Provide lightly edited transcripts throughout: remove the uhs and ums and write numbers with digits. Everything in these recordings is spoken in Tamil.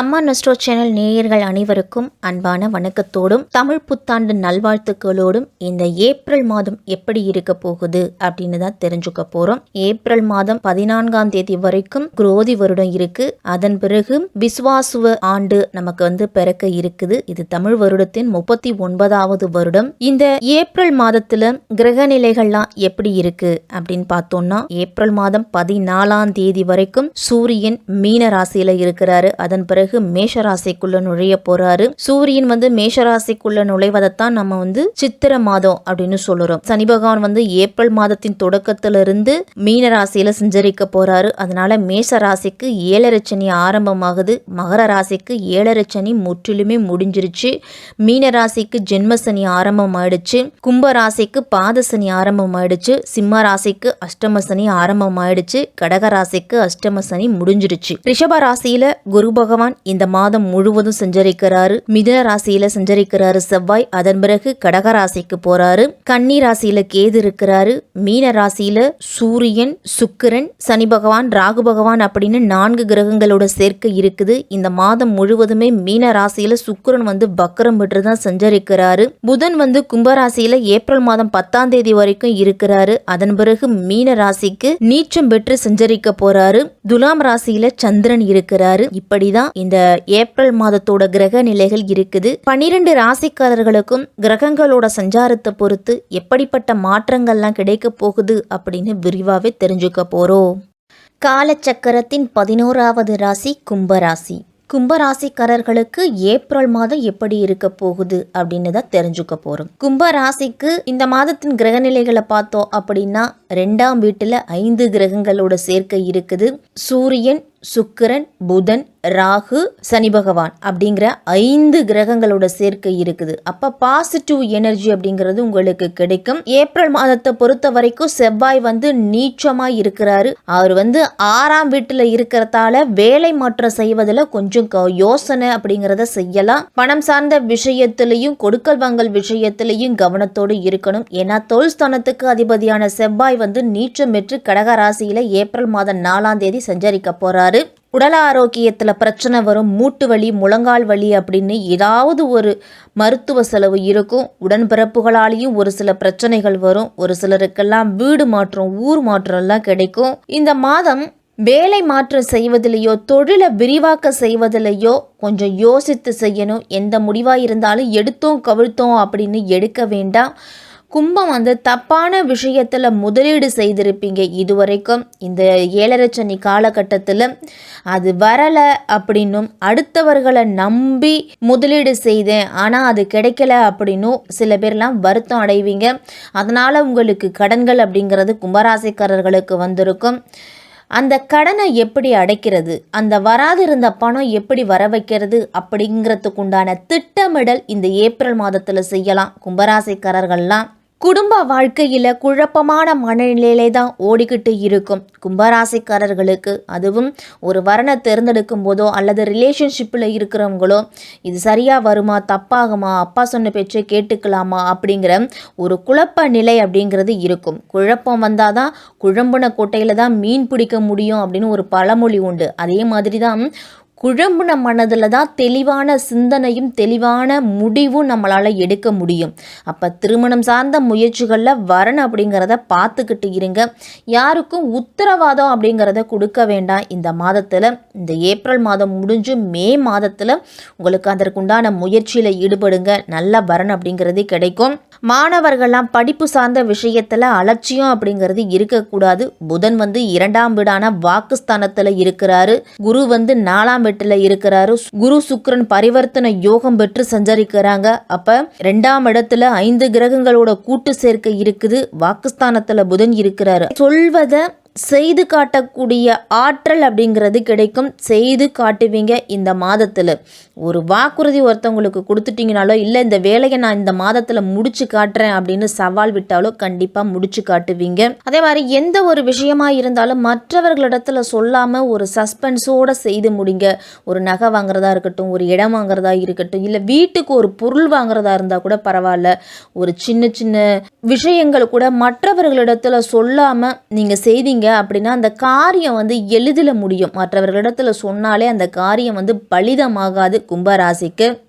அம்மா நஸ்ட்ரோ சேனல் நேயர்கள் அனைவருக்கும் அன்பான வணக்கத்தோடும் தமிழ் புத்தாண்டு நல்வாழ்த்துக்களோடும் இந்த ஏப்ரல் மாதம் எப்படி இருக்க போகுது அப்படின்னு தான் தெரிஞ்சுக்க போறோம். ஏப்ரல் மாதம் 14ஆம் தேதி வரைக்கும் குரோதி வருடம் இருக்கு. அதன் பிறகு விஸ்வாசுவ ஆண்டு நமக்கு பிறக்க இருக்குது. இது தமிழ் வருடத்தின் 39வது வருடம். இந்த ஏப்ரல் மாதத்துல கிரக நிலைகள்லாம் எப்படி இருக்கு அப்படின்னு பார்த்தோம்னா, ஏப்ரல் மாதம் 14ஆம் தேதி வரைக்கும் சூரியன் மீன ராசியில இருக்கிறாரு. அதன் பிறகு மேஷராசிக்குள்ள நுழைய போறாரு. சூரியன் மேஷராசிக்குள்ள நுழைவதைத்தான் நம்ம சித்திர மாதம் அப்படின்னு சொல்லுறோம். சனி பகவான் ஏப்ரல் மாதத்தின் தொடக்கத்திலிருந்து மீன ராசியில சஞ்சரிக்க போறாரு. அதனால மேஷ ராசிக்கு 7.5 சனி ஆரம்பமாகுது. மகர ராசிக்கு 7.5 சனி முற்றிலுமே முடிஞ்சிருச்சு. மீன ராசிக்கு ஜென்ம சனி ஆரம்பம் ஆயிடுச்சு. கும்ப ராசிக்கு பாத சனி ஆரம்பம் ஆயிடுச்சு. சிம்ம ராசிக்கு அஷ்டம சனி ஆரம்பம் ஆயிடுச்சு. கடக ராசிக்கு அஷ்டம சனி முடிஞ்சிருச்சு. ரிஷப ராசியில குரு பகவான் இந்த மாதம் முழுவதும் சஞ்சரிக்கிறாரு. மிதுன ராசியில சஞ்சரிக்கிறாரு செவ்வாய். அதன் பிறகு கடக ராசிக்கு போறாரு. கன்னி ராசியில கேது இருக்கிறாரு. மீன ராசியில சூரியன், சுக்கிரன், சனி பகவான், ராகு பகவான் அப்படின்னு 4 கிரகங்களோட சேர்க்கை இருக்குது. இந்த மாதம் முழுவதுமே மீன ராசியில சுக்கிரன் வக்கரம் பெற்று தான் சஞ்சரிக்கிறாரு. புதன் கும்பராசியில ஏப்ரல் மாதம் 10ஆம் தேதி வரைக்கும் இருக்கிறாரு. அதன் பிறகு மீன ராசிக்கு நீச்சம் பெற்று சஞ்சரிக்க போறாரு. துலாம் ராசியில சந்திரன் இருக்கிறாரு. இப்படிதான் இந்த ஏப்ரல் மாதத்தோட கிரக நிலைகள் இருக்குது. 12 ராசிக்காரர்களுக்கும் கிரகங்களோட சஞ்சாரத்தை பொறுத்து எப்படிப்பட்ட மாற்றங்கள்லாம் கிடைக்க போகுது அப்படின்னு விரிவாவே தெரிஞ்சுக்க போறோம். காலச்சக்கரத்தின் 11வது ராசி கும்பராசி. கும்பராசிக்காரர்களுக்கு ஏப்ரல் மாதம் எப்படி இருக்க போகுது அப்படின்னு தான் தெரிஞ்சுக்க போறோம். கும்பராசிக்கு இந்த மாதத்தின் கிரக நிலைகளை பார்த்தோம் அப்படின்னா, 2ஆம் வீட்டுல 5 கிரகங்களோட சேர்க்கை இருக்குது. சூரியன், சுக்கிரன், புதன், ராகு, சனி பகவான் அப்படிங்கிற 5 கிரகங்களோட சேர்க்கை இருக்குது. அப்ப பாசிட்டிவ் எனர்ஜி அப்படிங்கிறது உங்களுக்கு கிடைக்கும். ஏப்ரல் மாதத்தை பொறுத்த வரைக்கும் செவ்வாய் நீச்சமா இருக்கிறாரு. அவர் 6ஆம் வீட்டுல இருக்கிறதால வேலை மாற்றம் செய்வதில் கொஞ்சம் யோசனை அப்படிங்கிறத செய்யலாம். பணம் சார்ந்த விஷயத்திலையும் கொடுக்கல் வாங்கல் விஷயத்திலையும் கவனத்தோடு இருக்கணும். ஏன்னா தொழில் ஸ்தானத்துக்கு அதிபதியான செவ்வாய் நீச்சம் பெற்று கடக ராசியில ஏப்ரல் மாதம் 4ஆம் தேதி சஞ்சரிக்க போறாரு. உடல் ஆரோக்கியத்துல பிரச்சனை வரும். மூட்டு வலி, முழங்கால் வலி அப்படின்னு ஏதாவது ஒரு மருத்துவ செலவு இருக்கும். உடன்பிறப்புகளாலேயும் ஒரு சில பிரச்சனைகள் வரும். ஒரு சிலருக்கெல்லாம் வீடு மாற்றம், ஊர் மாற்றம் எல்லாம் கிடைக்கும். இந்த மாதம் வேலை மாற்றம் செய்வதிலேயோ தொழிலை விரிவாக்க செய்வதிலேயோ கொஞ்சம் யோசித்து செய்யணும். எந்த முடிவா இருந்தாலும் எடுத்தோம் கவிழ்த்தோம் அப்படின்னு எடுக்க வேண்டாம். கும்பம் தப்பான விஷயத்தில் முதலீடு செய்திருப்பீங்க இதுவரைக்கும். இந்த 7.5 சனி காலகட்டத்தில் அது வரலை அப்படின்னும், அடுத்தவர்களை நம்பி முதலீடு செய்தேன் ஆனால் அது கிடைக்கல அப்படின்னும் சில பேர்லாம் வருத்தம் அடைவீங்க. அதனால் உங்களுக்கு கடன்கள் அப்படிங்கிறது கும்பராசிக்காரர்களுக்கு வந்திருக்கும். அந்த கடனை எப்படி அடைக்கிறது, அந்த வராதிருந்த பணம் எப்படி வர வைக்கிறது அப்படிங்கிறதுக்குண்டான திட்டமிடல் இந்த ஏப்ரல் மாதத்தில் செய்யலாம் கும்பராசிக்காரர்கள்லாம். குடும்ப வாழ்க்கையில் குழப்பமான மனநிலையிலே தான் ஓடிக்கிட்டு இருக்கும் கும்பராசிக்காரர்களுக்கு. அதுவும் ஒரு வரனை தேர்ந்தெடுக்கும் போதோ அல்லது ரிலேஷன்ஷிப்பில் இருக்கிறவங்களோ இது சரியாக வருமா, தப்பாகுமா, அப்பா சொன்ன பேச்சை கேட்டுக்கலாமா அப்படிங்கிற ஒரு குழப்ப நிலை அப்படிங்கிறது இருக்கும். குழப்பம் வந்தால் தான் குழம்புன கோட்டையில் தான் மீன் பிடிக்க முடியும் அப்படின்னு ஒரு பழமொழி உண்டு. அதே மாதிரி தான் குழம்புன மனதில் தான் தெளிவான சிந்தனையும் தெளிவான முடிவும் நம்மளால் எடுக்க முடியும். அப்போ திருமணம் சார்ந்த முயற்சிகளில் வரன் அப்படிங்கிறத பார்த்துக்கிட்டு இருங்க. யாருக்கும் உத்தரவாதம் அப்படிங்கிறத கொடுக்க வேண்டாம். இந்த மாதத்தில், இந்த ஏப்ரல் மாதம் முடிஞ்சு மே மாதத்தில் உங்களுக்கு அதற்குண்டான முயற்சியில் ஈடுபடுங்க. நல்ல வரன் அப்படிங்கிறது கிடைக்கும். மாணவர்கள்லாம் படிப்பு சார்ந்த விஷயத்தில் அலட்சியம் அப்படிங்கிறது இருக்கக்கூடாது. புதன் 2ஆம் வீடான வாக்குஸ்தானத்தில் இருக்கிறாரு. குரு 4ஆம் வீட்டுல இருக்கிறாரு. குரு சுக்கிரன் பரிவர்த்தனை யோகம் பெற்று சஞ்சரிக்கிறாங்க. அப்ப 2ஆம் இடத்துல 5 கிரகங்களோட கூட்டு சேர்க்கை இருக்குது. வாக்குஸ்தானத்துல புதன் இருக்கிறாரு. சொல்வத செய்து காட்டக்கூடிய ஆற்றல் அப்படிங்கிறது கிடைக்கும். செய்து காட்டுவீங்க இந்த மாதத்தில். ஒரு வாக்குறுதி ஒருத்தவங்களுக்கு கொடுத்துட்டீங்கனாலோ, இல்லை இந்த வேலையை நான் இந்த மாதத்தில் முடிச்சு காட்டுறேன் அப்படின்னு சவால் விட்டாலோ கண்டிப்பாக முடிச்சு காட்டுவீங்க. அதே மாதிரி எந்த ஒரு விஷயமா இருந்தாலும் மற்றவர்களிடத்துல சொல்லாமல் ஒரு சஸ்பென்ஸோடு செய்து முடிங்க. ஒரு நகை வாங்குறதா இருக்கட்டும், ஒரு இடம் வாங்குறதா இருக்கட்டும், இல்லை வீட்டுக்கு ஒரு பொருள் வாங்குறதா இருந்தால் கூட பரவாயில்ல. ஒரு சின்ன சின்ன விஷயங்கள் கூட மற்றவர்களிடத்துல சொல்லாமல் நீங்கள் செய்தீங்க சொன்னீங்க அப்படின்னா அந்த காரியம் வந்து எளிதில் முடியும். மற்றவர்களிடத்துல சொன்னாலே அந்த காரியம் வந்து பலிதமாகாது.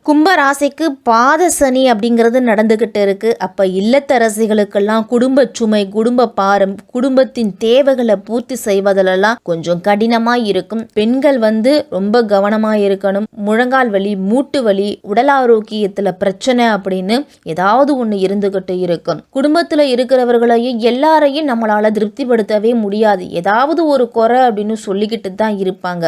கும்பராசிக்கு பாத சனி அப்படிங்கிறது நடந்துகிட்டு இருக்கு. அப்ப இல்லத்தரசிகளுக்கெல்லாம் குடும்ப சுமை, குடும்ப பாரம், குடும்பத்தின் தேவைகளை பூர்த்தி செய்வதிலெல்லாம் கொஞ்சம் கடினமா இருக்கும். பெண்கள் வந்து ரொம்ப கவனமா இருக்கணும். முழங்கால் வலி, மூட்டு வலி, உடல் ஆரோக்கியத்துல பிரச்சனை அப்படின்னு ஏதாவது ஒண்ணு இருந்துகிட்டு இருக்கும். குடும்பத்துல இருக்கிறவர்களையும் எல்லாரையும் நம்மளால திருப்திப்படுத்தவே முடியாது. ஏதாவது ஒரு குறை அப்படின்னு சொல்லிக்கிட்டு தான் இருப்பாங்க.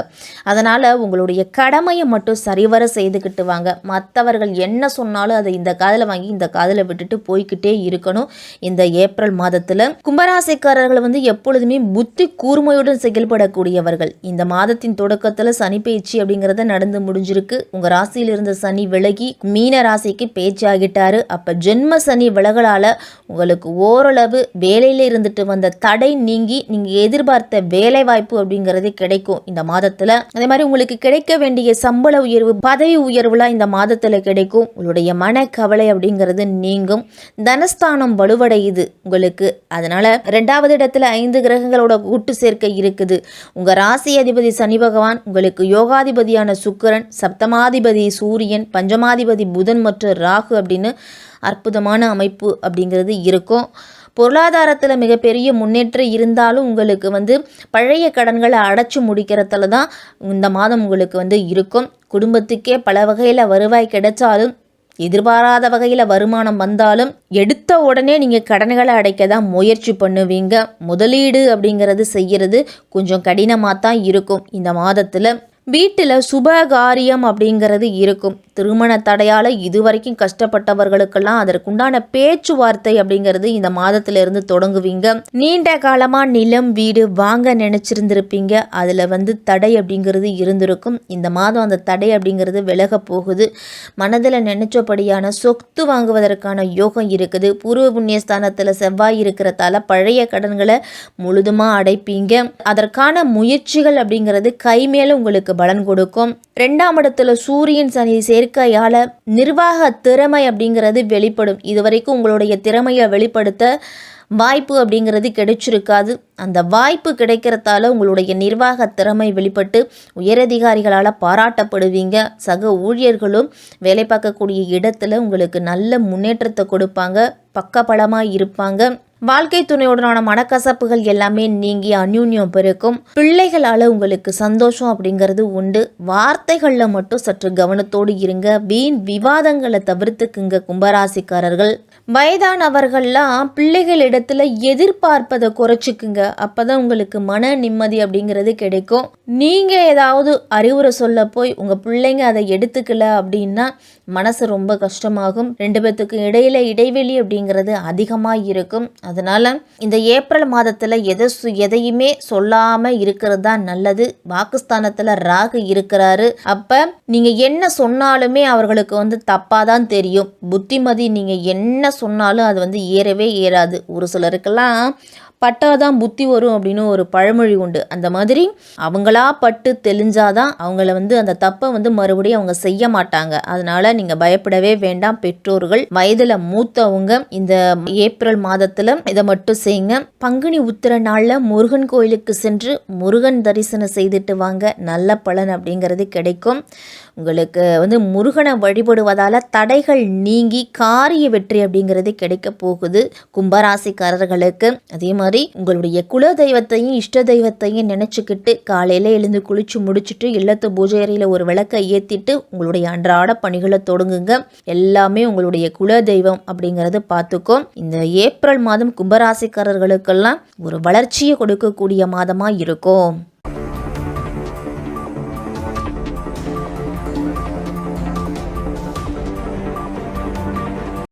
அதனால உங்களுடைய கடமையை மட்டும் சரிவர செய்துக்கிட்டு வாங்க. மற்றவர்கள் என்ன சொன்னாலும் அதை இந்த காதில் வாங்கி இந்த காதில் விட்டுட்டு போய்கிட்டே இருக்கணும். இந்த ஏப்ரல் மாதத்துல கும்பராசிக்காரர்கள் வந்து எப்பொழுதுமே புத்தி கூர்மையுடன் செயல்படக்கூடியவர்கள். இந்த மாதத்தின் தொடக்கத்துல சனி பயிற்சி அப்படிங்கறத நடந்து முடிஞ்சிருக்கு. உங்க ராசியில் இருந்த சனி விலகி மீன ராசிக்கு பேச்சாகிட்டாரு. அப்ப ஜென்ம சனி விலகலால உங்களுக்கு ஓரளவு வேலையில இருந்துட்டு வந்த தடை நீங்கி நீங்க எதிர்பார்த்த வேலை வாய்ப்பு அப்படிங்கிறது கிடைக்கும் இந்த மாதத்துல. அதே மாதிரி உங்களுக்கு கிடைக்க வேண்டிய சம்பள உயர்வு, பதவி உயர்வுலாம் இந்த மாதத்துல கிடைக்கும். உங்களுடைய மன கவலை அப்படிங்கிறது நீங்கும். தனஸ்தானம் வலுவடையுது உங்களுக்கு. அதனால 2வது இடத்துல 5 கிரகங்களோட கூட்டு சேர்க்கை இருக்குது. உங்க ராசி அதிபதி சனி பகவான், உங்களுக்கு யோகாதிபதியான சுக்கிரன், சப்தமாதிபதி சூரியன், பஞ்சமாதிபதி புதன் மற்றும் ராகு அப்படின்னு அற்புதமான அமைப்பு அப்படிங்கிறது இருக்கும். பொருளாதாரத்தில் மிகப்பெரிய முன்னேற்றம் இருந்தாலும் உங்களுக்கு வந்து பழைய கடன்களை அடைச்சி முடிக்கிறதுல தான் இந்த மாதம் உங்களுக்கு வந்து இருக்கும். குடும்பத்துக்கே பல வகையில் வருவாய் கிடைச்சாலும், எதிர்பாராத வகையில் வருமானம் வந்தாலும் எடுத்த உடனே நீங்கள் கடன்களை அடைக்க தான் முயற்சி பண்ணுவீங்க. முதலீடு அப்படிங்கிறது செய்கிறது கொஞ்சம் கடினமாக தான் இருக்கும் இந்த மாதத்தில். வீட்டில் சுபகாரியம் அப்படிங்கிறது இருக்கும். திருமண தடையால் இதுவரைக்கும் கஷ்டப்பட்டவர்களுக்கெல்லாம் அதற்குண்டான பேச்சுவார்த்தை அப்படிங்கிறது இந்த மாதத்திலிருந்து தொடங்குவீங்க. நீண்ட காலமாக நிலம் வீடு வாங்க நினச்சிருந்திருப்பீங்க. அதில் வந்து தடை அப்படிங்கிறது இருந்திருக்கும். இந்த மாதம் அந்த தடை அப்படிங்கிறது விலக போகுது. மனதில் நினைச்சபடியான சொத்து வாங்குவதற்கான யோகம் இருக்குது. பூர்வ புண்ணியஸ்தானத்தில் செவ்வாய் இருக்கிறதால பழைய கடன்களை முழுதுமாக அடைப்பீங்க. அதற்கான முயற்சிகள் அப்படிங்கிறது கைமேல உங்களுக்கு பலன் கொடுக்கும். 2ஆம் இடத்துல சூரியன் சனி சேர்க்கையால நிர்வாக திறமை அப்படிங்கிறது வெளிப்படும். இதுவரைக்கும் உங்களுடைய திறமையை வெளிப்படுத்த வாய்ப்பு அப்படிங்கிறது கிடைச்சிருக்காது. அந்த வாய்ப்பு கிடைக்கிறதால உங்களுடைய நிர்வாக திறமை வெளிப்பட்டு உயரதிகாரிகளால் பாராட்டப்படுவீங்க. சக ஊழியர்களும் வேலை பார்க்கக்கூடிய இடத்துல உங்களுக்கு நல்ல முன்னேற்றத்தை கொடுப்பாங்க. பக்கபலமாக இருப்பாங்க. வாழ்க்கை துணையுடனான மனக்கசப்புகள் எல்லாமே நீங்கி அந்யூன்யம் பெருக்கும். பிள்ளைகளால் உங்களுக்கு சந்தோஷம் அப்படிங்கிறது உண்டு. வார்த்தைகளில் மட்டும் சற்று கவனத்தோடு இருங்க. வீண் விவாதங்களை தவிர்த்துக்குங்க கும்பராசிக்காரர்கள். வயதானவர்கள்லாம் பிள்ளைகள் இடத்துல எதிர்பார்ப்பதை குறைச்சிக்குங்க. அப்பதான் உங்களுக்கு மன நிம்மதி அப்படிங்கிறது கிடைக்கும். நீங்க ஏதாவது அறிவுரை சொல்ல போய் உங்க பிள்ளைங்க அதை எடுத்துக்கல அப்படின்னா மனசு ரொம்ப கஷ்டமாகும். 2 பேத்துக்கு இடையில இடைவெளி அப்படிங்கிறது அதிகமாக இருக்கும். அதனால இந்த ஏப்ரல் மாதத்துல எதையுமே சொல்லாம இருக்கிறது தான் நல்லது. வாக்குஸ்தானத்துல ராகு இருக்கிறாரு. அப்ப நீங்க என்ன சொன்னாலுமே அவர்களுக்கு வந்து தப்பாதான் தெரியும். புத்திமதி நீங்க என்ன சொன்னாலும் அது வந்து ஏறவே ஏறாது. ஒரு சிலருக்கெல்லாம் பட்டாதான் புத்தி வரும் அப்படின்னு ஒரு பழமொழி உண்டு. அந்த மாதிரி அவங்களா பட்டு தெளிஞ்சாதான் அவங்கள வந்து அந்த தப்பை வந்து மறுபடியும் அவங்க செய்ய மாட்டாங்க. அதனால நீங்க பயப்படவே வேண்டாம். பெற்றோர்கள், வயதுல மூத்தவங்க இந்த ஏப்ரல் மாதத்துல இதை மட்டும் செய்யுங்க. பங்குனி உத்திர நாள்ல முருகன் கோயிலுக்கு சென்று முருகன் தரிசனம் செய்துட்டு வாங்க. நல்ல பலன் அப்படிங்கிறது கிடைக்கும். உங்களுக்கு வந்து முருகனை வழிபடுவதால தடைகள் நீங்கி காரிய வெற்றி அப்படிங்கிறது கிடைக்க போகுது கும்பராசிக்காரர்களுக்கு. அதே மாதிரி உங்களுடைய குல தெய்வத்தையும் இஷ்ட தெய்வத்தையும் நினைச்சுக்கிட்டு காலையில எழுந்து குளிச்சு முடிச்சுட்டு இல்லத்து பூஜை அறையில ஒரு விளக்கை ஏத்திட்டு உங்களுடைய அன்றாட பணிகளை தொடங்குங்க. எல்லாமே உங்களுடைய குல தெய்வம் அப்படிங்கறது பார்த்துக்கோ. இந்த ஏப்ரல் மாதம் கும்பராசிக்காரர்களுக்கெல்லாம் ஒரு வளர்ச்சியை கொடுக்கக்கூடிய மாதமா இருக்கும்.